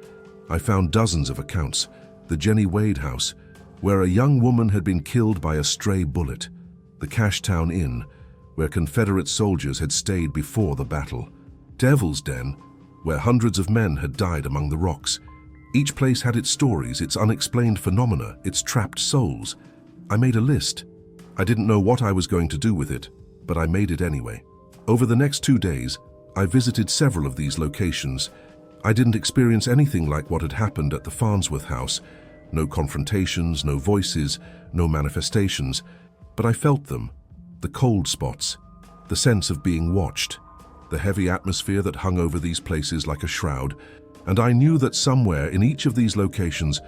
I found dozens of accounts. The Jenny Wade house, where a young woman had been killed by a stray bullet. The Cashtown Inn, where Confederate soldiers had stayed before the battle. Devil's Den, where hundreds of men had died among the rocks. Each place had its stories, its unexplained phenomena, its trapped souls. I made a list. I didn't know what I was going to do with it, but I made it anyway. Over the next 2 days, I visited several of these locations. I didn't experience anything like what had happened at the Farnsworth house. No confrontations, no voices, no manifestations. But I felt them, the cold spots, the sense of being watched, the heavy atmosphere that hung over these places like a shroud, and I knew that somewhere in each of these locations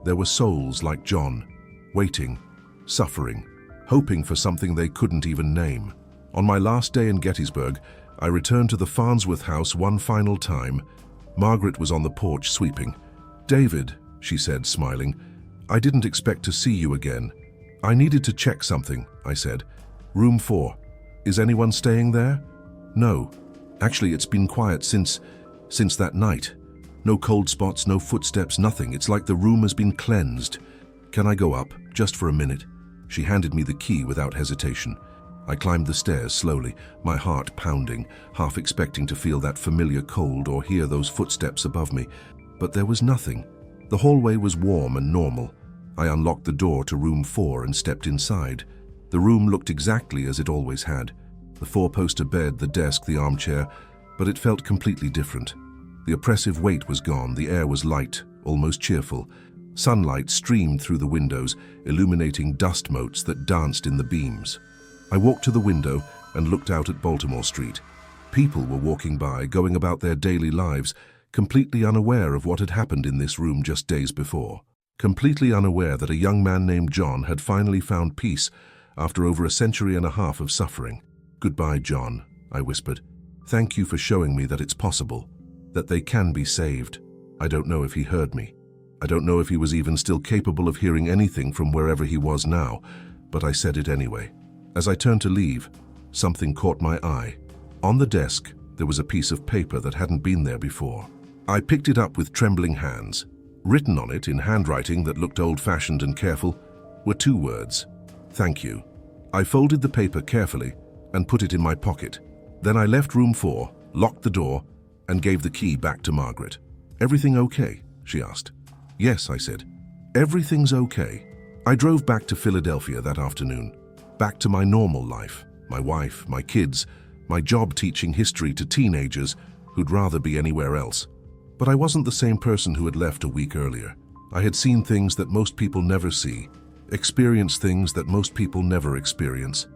there were souls like John, waiting, suffering, hoping for something they couldn't even name. On my last day in Gettysburg, I returned to the Farnsworth house one final time. Margaret was on the porch sweeping. "David," she said, smiling, "I didn't expect to see you again." "I needed to check something," I said. "Room 4. Is anyone staying there?" "No. Actually, it's been quiet since that night. No cold spots, no footsteps, nothing. It's like the room has been cleansed. Can I go up, just for a minute?" She handed me the key without hesitation. I climbed the stairs slowly, my heart pounding, half expecting to feel that familiar cold or hear those footsteps above me. But there was nothing. The hallway was warm and normal. I unlocked the door to room 4 and stepped inside. The room looked exactly as it always had. The 4-poster bed, the desk, the armchair, but it felt completely different. The oppressive weight was gone, the air was light, almost cheerful. Sunlight streamed through the windows, illuminating dust motes that danced in the beams. I walked to the window and looked out at Baltimore Street. People were walking by, going about their daily lives, completely unaware of what had happened in this room just days before. Completely unaware that a young man named John had finally found peace after over a century and a half of suffering. "Goodbye, John," I whispered. "Thank you for showing me that it's possible, that they can be saved." I don't know if he heard me. I don't know if he was even still capable of hearing anything from wherever he was now, but I said it anyway. As I turned to leave, something caught my eye. On the desk, there was a piece of paper that hadn't been there before. I picked it up with trembling hands. Written on it, in handwriting that looked old-fashioned and careful, were 2 words: "Thank you." I folded the paper carefully and put it in my pocket. Then I left room 4, locked the door, and gave the key back to Margaret. "Everything okay?" she asked. "Yes," I said. "Everything's okay." I drove back to Philadelphia that afternoon, back to my normal life, my wife, my kids, my job teaching history to teenagers who'd rather be anywhere else. But I wasn't the same person who had left a week earlier. I had seen things that most people never see, experienced things that most people never experience.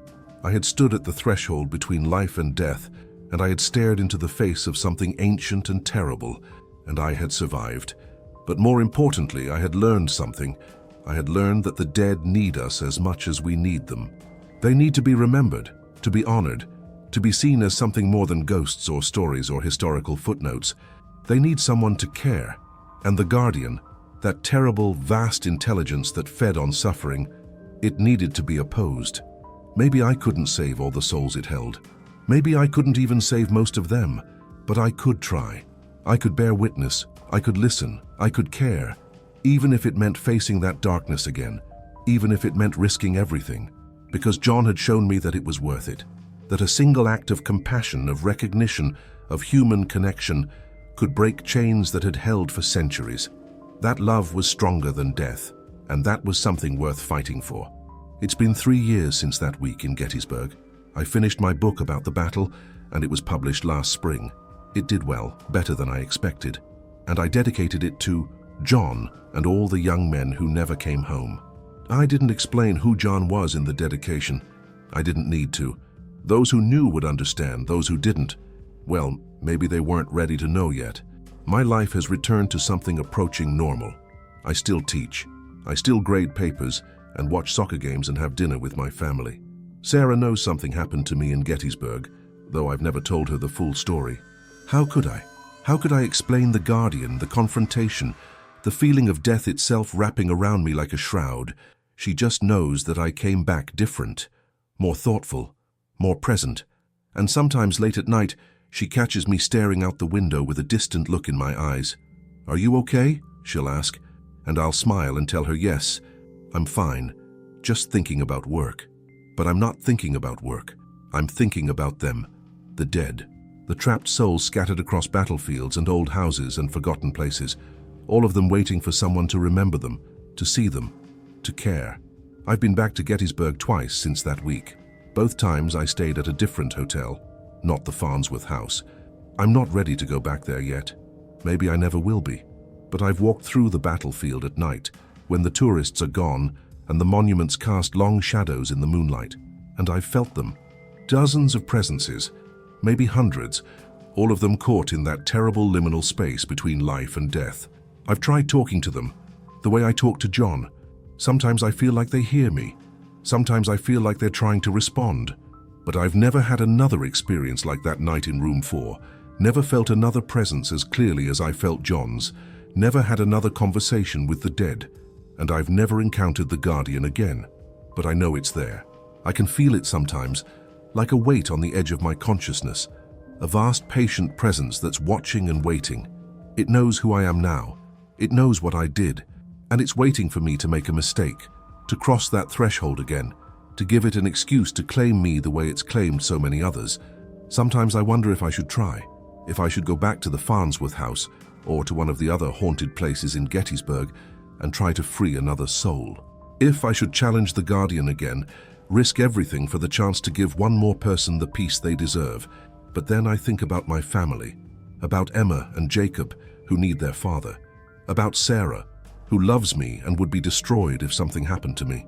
I had stood at the threshold between life and death, and I had stared into the face of something ancient and terrible, and I had survived. But more importantly, I had learned something. I had learned that the dead need us as much as we need them. They need to be remembered, to be honored, to be seen as something more than ghosts or stories or historical footnotes. They need someone to care. And the Guardian, that terrible, vast intelligence that fed on suffering, it needed to be opposed. Maybe I couldn't save all the souls it held. Maybe I couldn't even save most of them, but I could try. I could bear witness, I could listen, I could care, even if it meant facing that darkness again, even if it meant risking everything, because John had shown me that it was worth it, that a single act of compassion, of recognition, of human connection could break chains that had held for centuries. That love was stronger than death, and that was something worth fighting for. It's been 3 years since that week in Gettysburg. I finished my book about the battle, and it was published last spring. It did well, better than I expected, and I dedicated it to John and all the young men who never came home. I didn't explain who John was in the dedication. I didn't need to. Those who knew would understand, those who didn't, well, maybe they weren't ready to know yet. My life has returned to something approaching normal. I still teach. I still grade papers and watch soccer games and have dinner with my family. Sarah knows something happened to me in Gettysburg, though I've never told her the full story. How could I? How could I explain the Guardian, the confrontation, the feeling of death itself wrapping around me like a shroud? She just knows that I came back different, more thoughtful, more present, and sometimes late at night, she catches me staring out the window with a distant look in my eyes. "Are you okay?" she'll ask, and I'll smile and tell her yes, I'm fine, just thinking about work. But I'm not thinking about work. I'm thinking about them, the dead, the trapped souls scattered across battlefields and old houses and forgotten places, all of them waiting for someone to remember them, to see them, to care. I've been back to Gettysburg twice since that week. Both times I stayed at a different hotel, not the Farnsworth House. I'm not ready to go back there yet. Maybe I never will be. But I've walked through the battlefield at night, when the tourists are gone and the monuments cast long shadows in the moonlight, and I've felt them. Dozens of presences, maybe hundreds, all of them caught in that terrible liminal space between life and death. I've tried talking to them, the way I talk to John. Sometimes I feel like they hear me. Sometimes I feel like they're trying to respond. But I've never had another experience like that night in room 4, never felt another presence as clearly as I felt John's, never had another conversation with the dead, and I've never encountered the Guardian again. But I know it's there. I can feel it sometimes, like a weight on the edge of my consciousness, a vast patient presence that's watching and waiting. It knows who I am now. It knows what I did, and it's waiting for me to make a mistake, to cross that threshold again, to give it an excuse to claim me the way it's claimed so many others. Sometimes I wonder if I should try, if I should go back to the Farnsworth House or to one of the other haunted places in Gettysburg and try to free another soul. If I should challenge the Guardian again, risk everything for the chance to give one more person the peace they deserve. But then I think about my family, about Emma and Jacob, who need their father, about Sarah, who loves me and would be destroyed if something happened to me.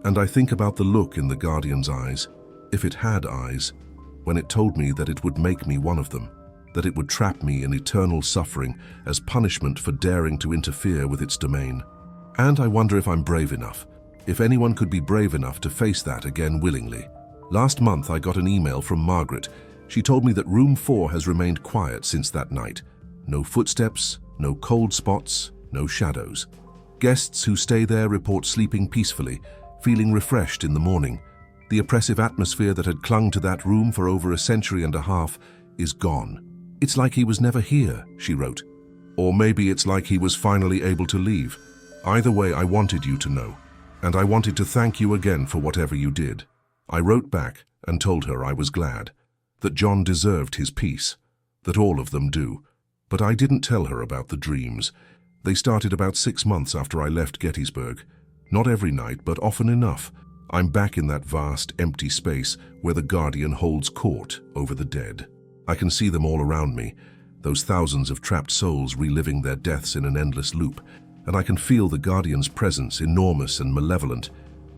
And I think about the look in the Guardian's eyes, if it had eyes, when it told me that it would make me one of them, that it would trap me in eternal suffering as punishment for daring to interfere with its domain. And I wonder if I'm brave enough, if anyone could be brave enough to face that again willingly. Last month I got an email from Margaret. She told me that room 4 has remained quiet since that night. No footsteps, no cold spots, no shadows. Guests who stay there report sleeping peacefully, feeling refreshed in the morning. The oppressive atmosphere that had clung to that room for over a century and a half is gone. "It's like he was never here," she wrote. Or maybe it's like he was finally able to leave. Either way, I wanted you to know. And I wanted to thank you again for whatever you did. I wrote back and told her I was glad, that John deserved his peace, that all of them do. But I didn't tell her about the dreams. They started about 6 months after I left Gettysburg. Not every night, but often enough. I'm back in that vast, empty space where the Guardian holds court over the dead. I can see them all around me, those thousands of trapped souls reliving their deaths in an endless loop, and I can feel the Guardian's presence, enormous and malevolent,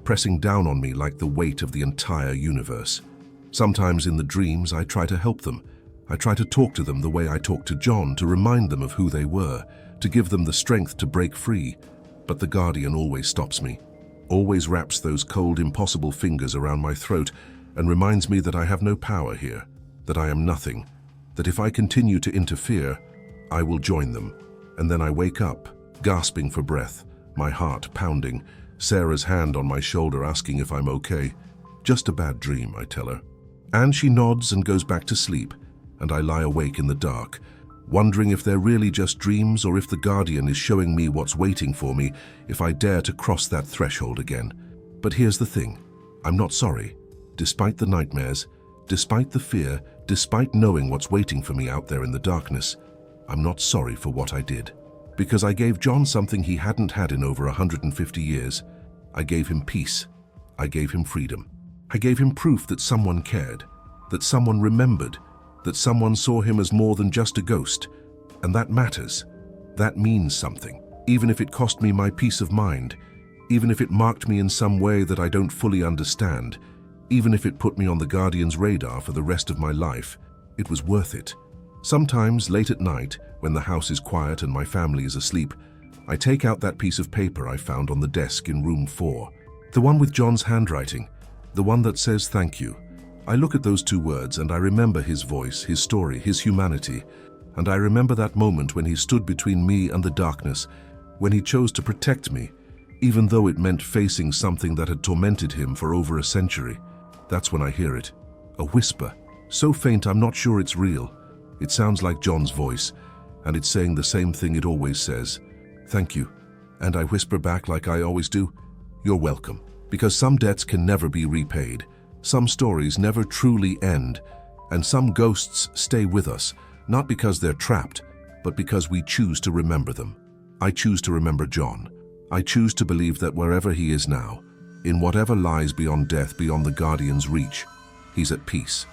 pressing down on me like the weight of the entire universe. Sometimes in the dreams I try to help them. I try to talk to them the way I talked to John, to remind them of who they were, to give them the strength to break free. But the Guardian always stops me, always wraps those cold, impossible fingers around my throat and reminds me that I have no power here, that I am nothing, that if I continue to interfere, I will join them. And then I wake up, gasping for breath, my heart pounding, Sarah's hand on my shoulder asking if I'm okay. "Just a bad dream," I tell her. And she nods and goes back to sleep, and I lie awake in the dark, wondering if they're really just dreams or if the Guardian is showing me what's waiting for me if I dare to cross that threshold again. But here's the thing, I'm not sorry. Despite the nightmares, despite the fear, despite knowing what's waiting for me out there in the darkness, I'm not sorry for what I did. Because I gave John something he hadn't had in over 150 years. I gave him peace. I gave him freedom. I gave him proof that someone cared, that someone remembered, that someone saw him as more than just a ghost. And that matters. That means something. Even if it cost me my peace of mind, even if it marked me in some way that I don't fully understand, even if it put me on the Guardian's radar for the rest of my life, it was worth it. Sometimes, late at night, when the house is quiet and my family is asleep, I take out that piece of paper I found on the desk in room 4. The one with John's handwriting. The one that says thank you. I look at those two words and I remember his voice, his story, his humanity. And I remember that moment when he stood between me and the darkness, when he chose to protect me, even though it meant facing something that had tormented him for over a century. That's when I hear it. A whisper, so faint I'm not sure it's real. It sounds like John's voice, and it's saying the same thing it always says. Thank you. And I whisper back like I always do, you're welcome. Because some debts can never be repaid, some stories never truly end, and some ghosts stay with us, not because they're trapped, but because we choose to remember them. I choose to remember John. I choose to believe that wherever he is now, in whatever lies beyond death, beyond the Guardian's reach, he's at peace,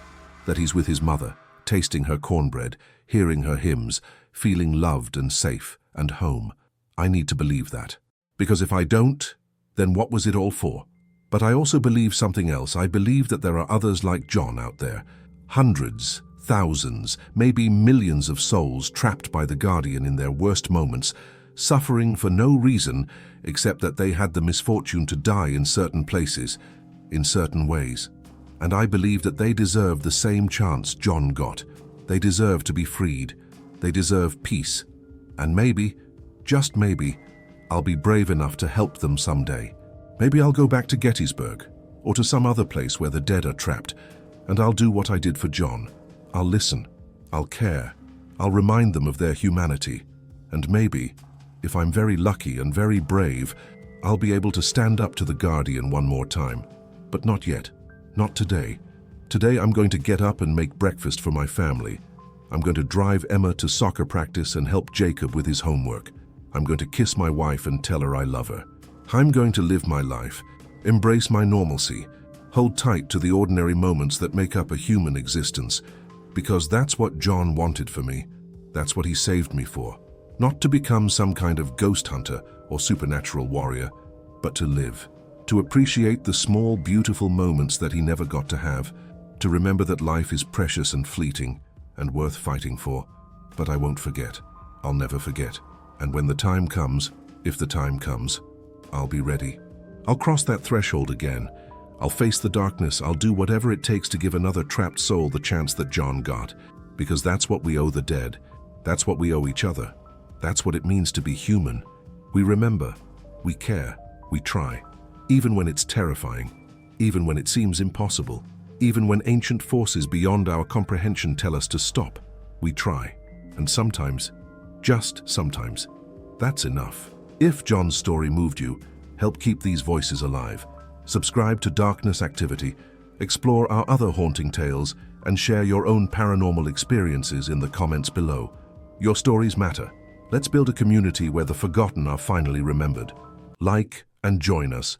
that he's with his mother, tasting her cornbread, hearing her hymns, feeling loved and safe and home. I need to believe that. Because if I don't, then what was it all for? But I also believe something else. I believe that there are others like John out there. Hundreds, thousands, maybe millions of souls trapped by the Guardian in their worst moments, suffering for no reason except that they had the misfortune to die in certain places, in certain ways. And I believe that they deserve the same chance John got. They deserve to be freed. They deserve peace. And maybe, just maybe, I'll be brave enough to help them someday. Maybe I'll go back to Gettysburg, or to some other place where the dead are trapped, and I'll do what I did for John. I'll listen. I'll care. I'll remind them of their humanity. And maybe, if I'm very lucky and very brave, I'll be able to stand up to the Guardian one more time. But not yet. Not today. Today I'm going to get up and make breakfast for my family. I'm going to drive Emma to soccer practice and help Jacob with his homework. I'm going to kiss my wife and tell her I love her. I'm going to live my life, embrace my normalcy, hold tight to the ordinary moments that make up a human existence, because that's what John wanted for me. That's what he saved me for. Not to become some kind of ghost hunter or supernatural warrior, but to live, to appreciate the small, beautiful moments that he never got to have, to remember that life is precious and fleeting and worth fighting for. But I won't forget. I'll never forget. And when the time comes, if the time comes, I'll be ready. I'll cross that threshold again. I'll face the darkness. I'll do whatever it takes to give another trapped soul the chance that John got. Because that's what we owe the dead. That's what we owe each other. That's what it means to be human. We remember. We care. We try. Even when it's terrifying. Even when it seems impossible. Even when ancient forces beyond our comprehension tell us to stop. We try. And sometimes, just sometimes, that's enough. If John's story moved you, help keep these voices alive. Subscribe to Darkness Activity, explore our other haunting tales, and share your own paranormal experiences in the comments below. Your stories matter. Let's build a community where the forgotten are finally remembered. Like and join us.